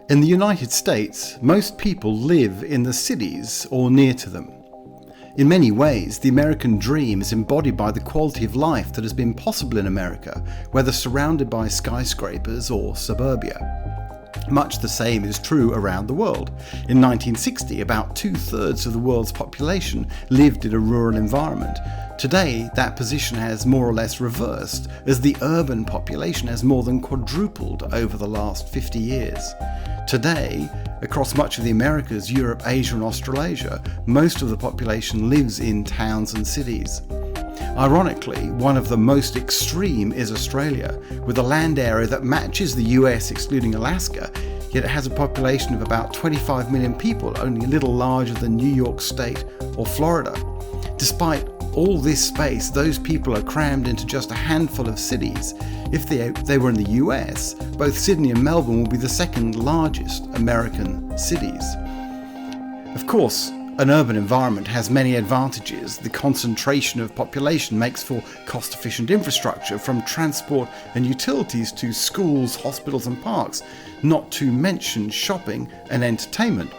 In the United States, most people live in the cities or near to them. In many ways, the American dream is embodied by the quality of life that has been possible in America, whether surrounded by skyscrapers or suburbia. Much the same is true around the world. In 1960, about 2/3 of the world's population lived in a rural environment. Today, that position has more or less reversed, as the urban population has more than quadrupled over the last 50 years. Today, across much of the Americas, Europe, Asia and Australasia, most of the population lives in towns and cities. Ironically, one of the most extreme is Australia, with a land area that matches the US excluding Alaska, yet it has a population of about 25 million people, only a little larger than New York State or Florida. Despite all this space, those people are crammed into just a handful of cities. If they were in the US, both Sydney and Melbourne would be the second largest American cities. Of course, an urban environment has many advantages. The concentration of population makes for cost-efficient infrastructure, from transport and utilities to schools, hospitals and parks, not to mention shopping and entertainment.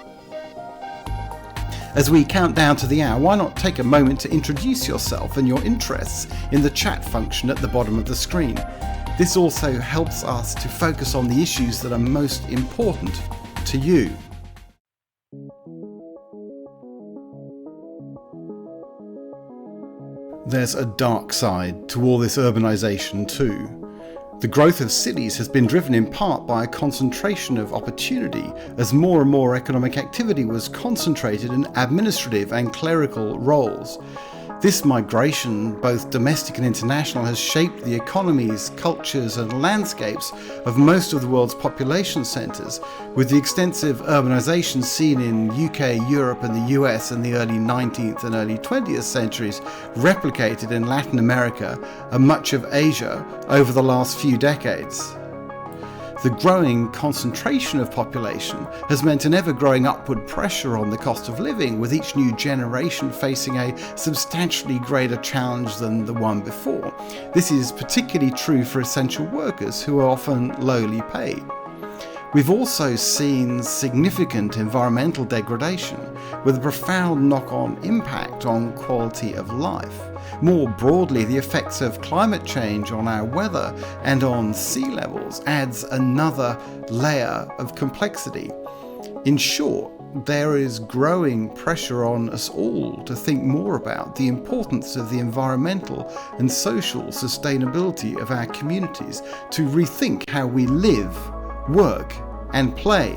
As we count down to the hour, why not take a moment to introduce yourself and your interests in the chat function at the bottom of the screen. This also helps us to focus on the issues that are most important to you. There's a dark side to all this urbanisation too. The growth of cities has been driven in part by a concentration of opportunity, as more and more economic activity was concentrated in administrative and clerical roles. This migration, both domestic and international, has shaped the economies, cultures and landscapes of most of the world's population centres, with the extensive urbanisation seen in UK, Europe and the US in the early 19th and early 20th centuries replicated in Latin America and much of Asia over the last few decades. The growing concentration of population has meant an ever-growing upward pressure on the cost of living, with each new generation facing a substantially greater challenge than the one before. This is particularly true for essential workers, who are often lowly paid. We've also seen significant environmental degradation, with a profound knock-on impact on quality of life. More broadly, the effects of climate change on our weather and on sea levels adds another layer of complexity. In short, there is growing pressure on us all to think more about the importance of the environmental and social sustainability of our communities, to rethink how we live, work and play.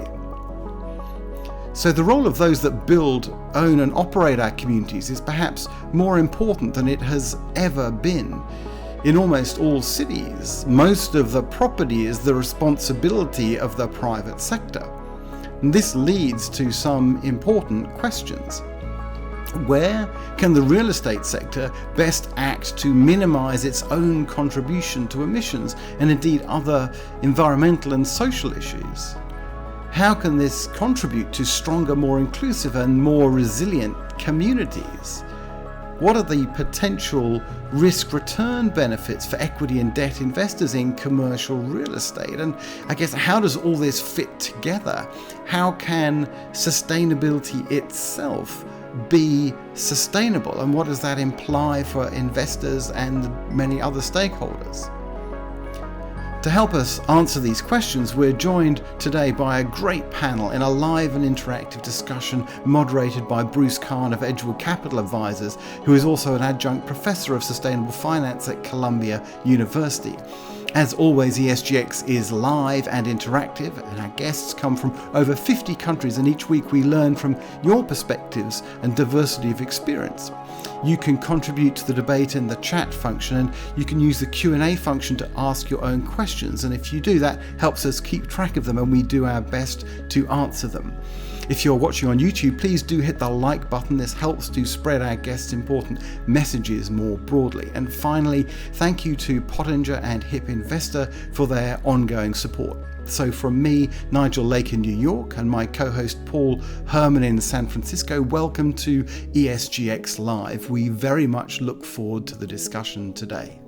So the role of those that build, own and operate our communities is perhaps more important than it has ever been. In almost all cities, most of the property is the responsibility of the private sector. And this leads to some important questions. Where can the real estate sector best act to minimise its own contribution to emissions and indeed other environmental and social issues? How can this contribute to stronger, more inclusive and more resilient communities? What are the potential risk-return benefits for equity and debt investors in commercial real estate? And I guess, how does all this fit together? How can sustainability itself be sustainable? And what does that imply for investors and many other stakeholders? To help us answer these questions, we're joined today by a great panel in a live and interactive discussion moderated by Bruce Kahn of Edgewood Capital Advisors, who is also an adjunct professor of sustainable finance at Columbia University. As always, ESGX is live and interactive, and our guests come from over 50 countries, and each week we learn from your perspectives and diversity of experience. You can contribute to the debate in the chat function, and you can use the Q&A function to ask your own questions, and if you do, that helps us keep track of them and we do our best to answer them. If you're watching on YouTube, please do hit the like button. This helps to spread our guests' important messages more broadly. And finally, thank you to Pottinger and Hip Investor for their ongoing support. So from me, Nigel Lake in New York, and my co-host Paul Herman in San Francisco, welcome to ESGX Live. We very much look forward to the discussion today.